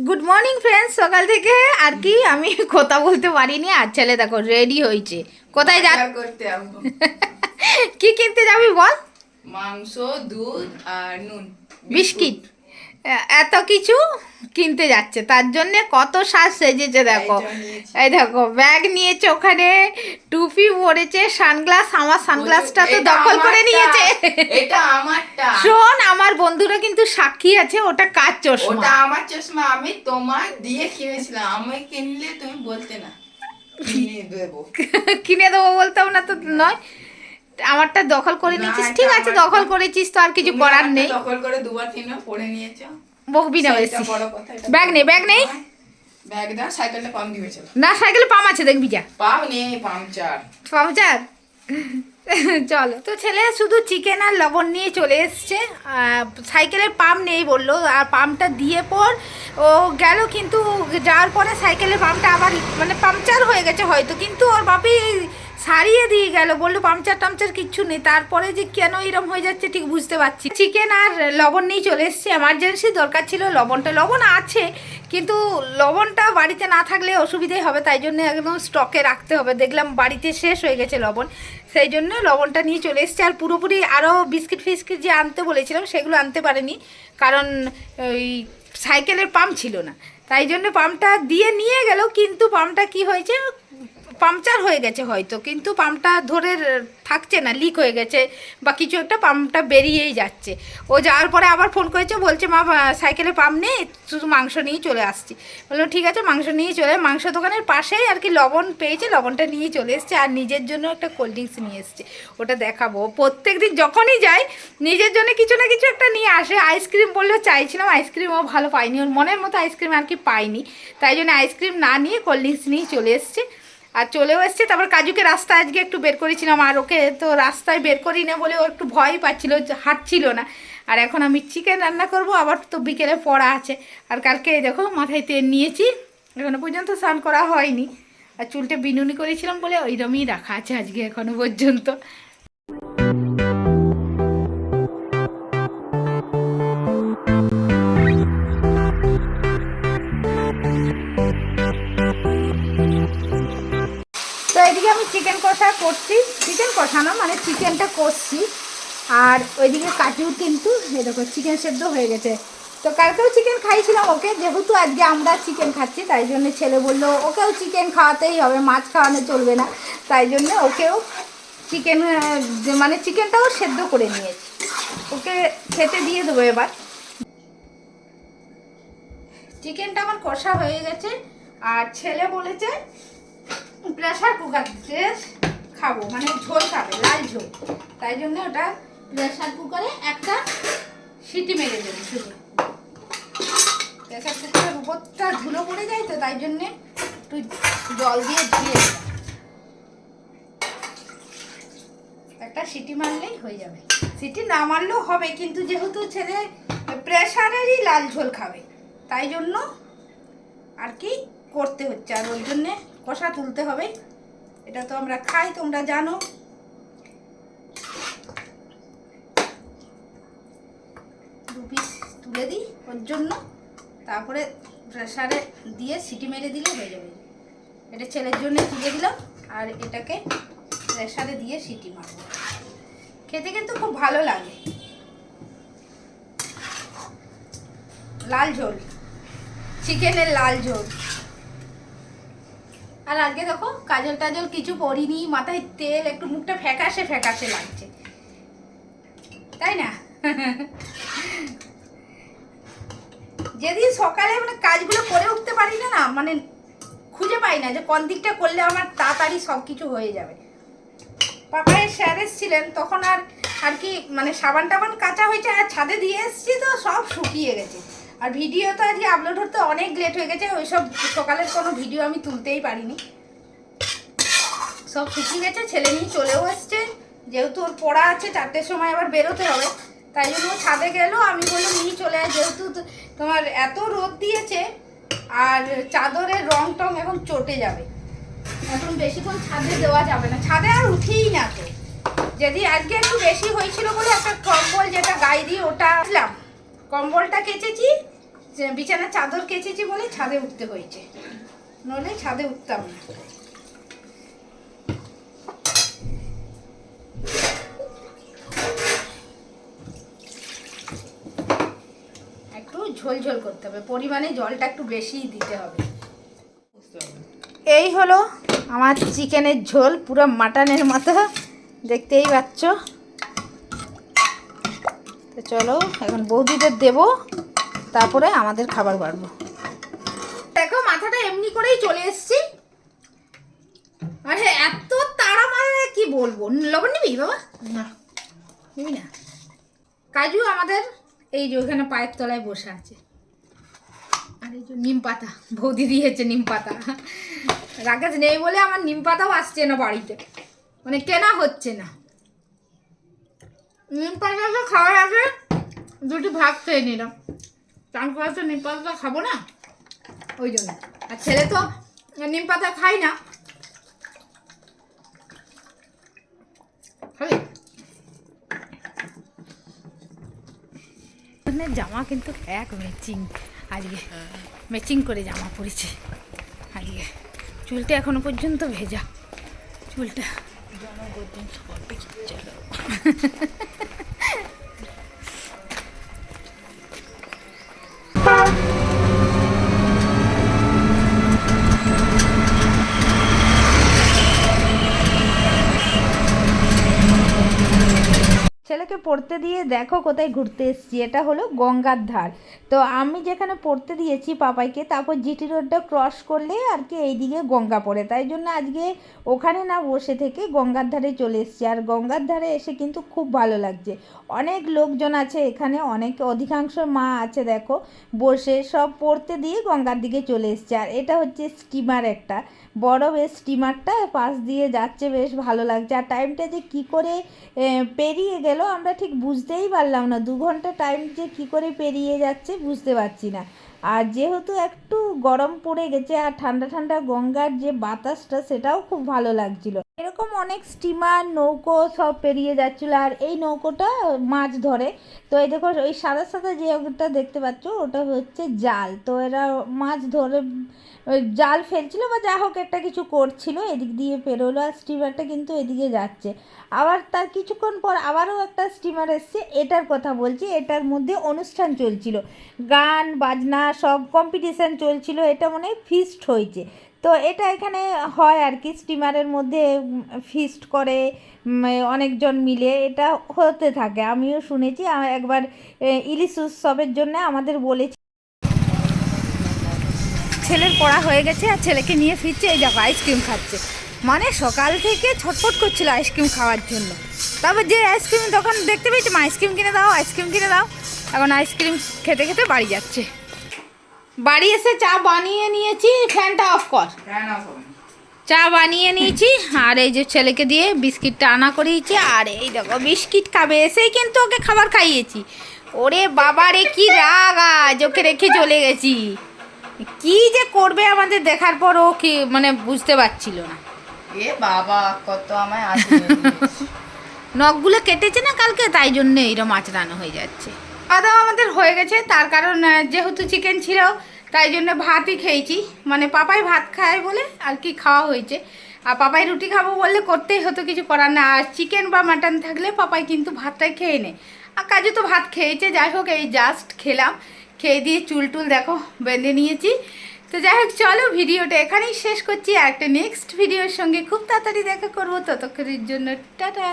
Good morning friends. সকাল থেকে আর কি আমি কথা বলতে পারিনি। আর ছেলে দেখো রেডি হয়েছে। কোথায় যা করতে যাবো? কি কিনতে যাবি বল? মাংস, দুধ আর নুন, বিস্কিট, এত কিছু কিনতে যাচ্ছে। তার জন্য কত সাজ সেজেছে দেখো। এইটা নিয়েছি। এই দেখো ব্যাগ নিয়েছে, ওখানে টুপি পরেছে, সানগ্লাস। আমার সানগ্লাসটা তো এটা দখল করে আমারটা, নিয়েছে। এটা আমারটা। শোন, আমার বন্ধুরা কিন্তু সাক্ষী আছে, ওটা কার চশমা। ওটা আমার চশমা, আমি তোমার দিয়ে কিনেছিলাম। আমি কিনলে তুমি বলতে না কিনে দেবো। কিনে দেবো বলতাম না তো নয়। আমারটা দখল করে না, নিয়েছিস, এটা ঠিক আছে, আমারটা। দখল করেছিস তো আর কিছু তুমি করার আমারটা নেই। দখল করে দুবার তিনবার পড়ে নিয়েছো। বকবি না সেইটা বেশি। বড় কথা, এটা ব্যাগ বড় নেই, কথা ব্যাগ নেই। নয়। ব্যাগ দাও, সাইকেলটা পাম্প দিয়েছিল। না, সাইকেলে পাম আছে, দেখবি যা। পাম্প নেই, পাংচার। পামচার। চলো তো, ছেলে শুধু চিকেন আর লবণ নিয়ে চলে এসছে। সাইকেলের পাম্প নেই বললো, আর পাম্পটা দিয়ে পর ও গেল, কিন্তু যাওয়ার পরে সাইকেলের পাম্পটা আবার মানে পাংচার হয়ে গেছে হয়তো, কিন্তু ওর বাপি সারিয়ে দিয়ে গেল, বললো পাংচার টামচার কিচ্ছু নেই। তারপরে যে কেন এরম হয়ে যাচ্ছে ঠিক বুঝতে পারছি। চিকেন আর লবণ নিয়ে চলে এসছে, এমার্জেন্সি দরকার ছিল লবণটা। লবণ আছে, কিন্তু লবণটা বাড়িতে না থাকলে অসুবিধাই হবে, তাই জন্য একদম স্টকে রাখতে হবে। দেখলাম বাড়িতে শেষ হয়ে গেছে লবণ, সেই জন্য লবণটা নিয়ে চলে এসছে। আর পুরোপুরি আরও বিস্কিট ফিস্কিট যে আনতে বলেছিলাম সেগুলো আনতে পারেনি, কারণ ওই সাইকেলের পাম্প ছিল না। তাই জন্য পাম্পটা দিয়ে নিয়ে গেল, কিন্তু পাম্পটা কি হয়েছে, পাংচার হয়ে গেছে হয়তো, কিন্তু পাম্পটা ধরে থাকছে না, লিক হয়ে গেছে বা কিছু একটা, পাম্পটা বেরিয়েই যাচ্ছে। ও যাওয়ার পরে আবার ফোন করেছে, বলছে মা সাইকেলে পাম্প নেই, শুধু মাংস নিয়েই চলে আসছি। বললো ঠিক আছে, মাংস নিয়ে চলে। মাংস দোকানের পাশেই আর কি লবণ পেয়েছে, লবণটা নিয়ে চলে এসছে। আর নিজের জন্য একটা কোল্ড ড্রিঙ্কস নিয়ে এসছে, ওটা দেখাবো। প্রত্যেক দিন যখনই যাই নিজের জন্য কিছু না কিছু একটা নিয়ে আসে। আইসক্রিম বললেও চাইছিলাম, আইসক্রিমও ভালো পাইনি, ওর মনের মতো আইসক্রিম আর কি পাইনি, তাই জন্য আইসক্রিম না নিয়ে কোল্ড ড্রিঙ্কস নিয়ে চলে এসছে। আর চলেও এসছে। তারপর কাজুকে রাস্তায় আজকে একটু বের করেছিলাম, আর ওকে তো রাস্তায় বের করি না বলে ও একটু ভয় পাচ্ছিল, হাঁটছিল না। আর এখন আমি চিকেন রান্না করব, আবার তো বিকেলে পড়া আছে। আর কালকে দেখো মাথায় তেল নিয়েছি, এখনো পর্যন্ত স্নান করা হয়নি। আর চুলটা বিনুনি করেছিলাম বলে ওইরকমই রাখা আছে আজকে এখনো পর্যন্ত। তো এদিকে আমি চিকেন কষা করছি, চিকেন কষানো মানে চিকেনটা কষছি। আর ওইদিকে কাজু কিন্তু এরকম চিকেন সেদ্ধ হয়ে গেছে। তো কালকেও চিকেন খাইছিলাম ওকে, যেহেতু আজকে আমরা চিকেন খাচ্ছি তাই জন্য ছেলে বললো ওকেও চিকেন খাওয়াতেই হবে, মাছ খাওয়ানো চলবে না। তাই জন্য ওকেও চিকেন, মানে চিকেনটাও সেদ্ধ করে নিয়েছি, ওকে খেতে দিয়ে দেবো এবার। চিকেনটা আমার কষা হয়ে গেছে। আর ছেলে বলেছে প্রেশার কুকার খাবো, মানে ঝোল খাবে, লাল ঝোল। তাই জন্য ওটা প্রেশার কুকারে একটা সিটি মেরে দেবে শুধু। প্রেশার কুকারের উপরটা ধুলো পড়ে যায়, তো তাই জন্যে একটু জল দিয়ে ধুয়ে দিলাম। একটা সিটি মারলেই হয়ে যাবে। সিটি না মারলেও হবে, কিন্তু যেহেতু ছেলে প্রেশারেরই লাল ঝোল খাবে তাই জন্য আর কি করতে হচ্ছে। আর ওই জন্যে কষা তুলতে হবে, এটা তো আমরা খাই, তোমরা জানো। দু পিস তুলে দিই ওর জন্য, তারপরে প্রেসারে দিয়ে সিটি মেরে দিলে হয়ে যাবে। এটা ছেলের জন্য তুলে দিলাম, আর এটাকে প্রেসারে দিয়ে সিটি মারব। খেতে কিন্তু খুব ভালো লাগে, লাল ঝোল, চিকেনের লাল ঝোল। আর আজকে দেখো কাজল টাজল কিছু পরিনি, মাথায় তেল, একটু মুখটা ফ্যাকাশে ফ্যাকাশে লাগছে, তাই না? যেদিন সকালে মানে কাজগুলো করে উঠতে পারি না, না মানে খুঁজে পাই না যে কোন দিকটা করলে আমার তাড়াতাড়ি সব কিছু হয়ে যাবে। পাপায়ের স্যার এসছিলেন তখন, আর আর কি মানে সাবান টাবান কাঁচা হয়েছে, আর ছাদে দিয়ে এসছি তো সব শুকিয়ে গেছে। আর ভিডিও তো আজকে আপলোড হতে অনেক লেট হয়ে গেছে, ওইসব সকালের কোনো ভিডিও আমি তুলতেই পারিনি, সব শুকিয়ে গেছে। ছেলে নিয়ে চলেও এসছে, যেহেতু ওর পড়া আছে 4টের সময় আবার বেরোতে হবে, তাই জন্য ও ছাদে গেল। আমি বললাম নিয়ে চলে আয়, যেহেতু তোমার এত রোদ দিয়েছে আর চাদরের রং টং এখন চটে যাবে, এখন বেশিক্ষণ ছাদে দেওয়া যাবে না, ছাদে আর উঠেই না। তো যদি আজকে একটু বেশি হয়েছিল বলে একটা কম্বল যেটা গায়ে দিয়ে ওটা আসলাম, কম্বলটা কেচেছি, বিছানার চাদর কেচেছি বলে ছাদে উঠতে হয়েছে, নইলে ছাদে উঠতাম না। একটু ঝোল ঝোল করতে হবে, পরিমাণে জলটা একটু বেশিই দিতে হবে। এই হলো আমার চিকেনের ঝোল, পুরো মাটনের মতো, দেখতেই পাচ্ছ। তো চলো এখন বৌদিদের দেবো, তারপরে আমাদের খাবার বাড়বো। দেখো মাথাটা এমনি করেই চলে এসছি। আরে এত তাড়া মারে কি বলবো। লবণ নিবি বাবা? না নিবি না? কাজু আমাদের এই যে ওখানে পায়ের তলায় বসে আছে। আর এই যে নিম পাতা বৌদি দিয়েছে, নিম পাতা। রাকেশ নেই বলে আমার নিম পাতাও আসছে না বাড়িতে, মানে কেনা হচ্ছে না। নিম পাতাটা খাওয়ার আগে দুটি ভাত খেয়ে নিলাম, তারপরে তো নিম পাতা খাবো না, ওই জন্য। আর ছেলে তো নিম পাতা খাই না। জামা কিন্তু এক ম্যাচিং, আজকে ম্যাচিং করে জামা পরেছে আজকে। চুলটা এখনো পর্যন্ত ভেজা, চুলটা ছেলেকে পড়তে দিয়ে দেখো কোথায় ঘুরতে এসেছি। এটা হলো গঙ্গার ধার। তো আমি যেখানে পড়তে দিয়েছি পাপাইকে, তারপর জিটি রোডটা ক্রস করলে আর কি এইদিকে গঙ্গা পড়ে, তাই জন্য আজকে ওখানে না বসে থেকে গঙ্গার ধারে চলে এসেছি। আর গঙ্গার ধারে এসে কিন্তু খুব ভালো লাগছে, অনেক লোকজন আছে এখানে, অনেক অধিকাংশ মা আছে দেখো বসে, সব পড়তে দিয়ে গঙ্গার দিকে চলে এসছে। আর এটা হচ্ছে স্টিমার, একটা বড় বেশ স্টিমারটা পাশ দিয়ে যাচ্ছে, বেশ ভালো লাগছে। আর টাইমটা যে কী করে পেরিয়ে গেল আমরা ঠিক বুঝতেই পারলাম না, 2 ঘন্টা টাইম যে কী করে পেরিয়ে যাচ্ছে বুঝতে পারছি না। আর যেহেতু একটু গরম পড়ে গেছে আর ঠান্ডা ঠান্ডা গঙ্গার যে বাতাসটা সেটাও খুব ভালো লাগছিল। এরকম অনেক স্টিমার নৌকো সব পেরিয়ে যাচ্ছিলো। আর এই নৌকোটা মাছ ধরে। তো এই দেখো ওই সাদা সাদা যে ওটা দেখতে পাচ্ছ ওটা হচ্ছে জাল। তো এরা মাছ ধরে ওই জাল ফেলছিল বা যা হোক একটা কিছু করছিল, এদিক দিয়ে পেরোলো। আর স্টিমারটা কিন্তু এদিকে যাচ্ছে। আবার তার কিছুক্ষণ পর আবারও একটা স্টিমার এসছে, এটার কথা বলছি। এটার মধ্যে অনুষ্ঠান চলছিল, গান বাজনা সব কম্পিটিশান চলছিল। এটা মনে হয় ফিস্ট হয়েছে। তো এটা এখানে হয় আর কি, স্টিমারের মধ্যে ফিস্ট করে অনেকজন মিলে, এটা হতে থাকে। আমিও শুনেছি, একবার ইলিশ উৎসবের জন্য আমাদের বলেছি। ছেলের পড়া হয়ে গেছে আর ছেলেকে নিয়ে ফিরছে, এই দেখো আইসক্রিম খাচ্ছে। মানে সকাল থেকে ছটফট করছিল আইসক্রিম খাওয়ার জন্য। তারপর যে আইসক্রিম দোকান দেখতে পেয়েছি, মা আইসক্রিম কিনে দাও, আইসক্রিম কিনে দাও। এখন আইসক্রিম খেতে খেতে বাড়ি যাচ্ছে। বাড়ি এসে চা বানিয়ে নিয়েছি, ফ্যানটা অফ কর। চা বানিয়ে নিয়েছি আর এই যে ছেলেকে দিয়ে বিস্কিটটা আনা করিয়েছি। আর এই দেখো বিস্কিট খাবে, এসেই কিন্তু ওকে খাবার খাইয়েছি। ওরে বাবা রে কি রাগ, আজ ওকে রেখে চলে গেছি। কি যে করবে আমাদের দেখার পর ও কি মানে বুঝতে পারছিল না। এ বাবা কত আমায় আছে নখগুলো কেটেছে না কালকে, তাই জন্য এইরকম আচড়ানো হয়ে যাচ্ছে। খাওয়া দাওয়া আমাদের হয়ে গেছে, তার কারণ যেহেতু চিকেন ছিল তাই জন্য ভাতই খেয়েছি। মানে পাপাই ভাত খায় বলে আর কি খাওয়া হয়েছে। আর পাপাই রুটি খাবো বললে করতেই হতো, কিছু করার না। আর চিকেন বা মাটন থাকলে পাপাই কিন্তু ভাতটাই খেয়ে নেয়। আর কাজু তো ভাত খেয়েছে। যাই হোক এই জাস্ট খেলাম, খেয়ে দিয়ে চুল টুল দেখো বেঁধে নিয়েছি। তো যাই হোক চলো ভিডিওটা এখানেই শেষ করছি। আর একটা নেক্সট ভিডিওর সঙ্গে খুব তাড়াতাড়ি দেখা করবো, ততক্ষণের জন্য টাটা।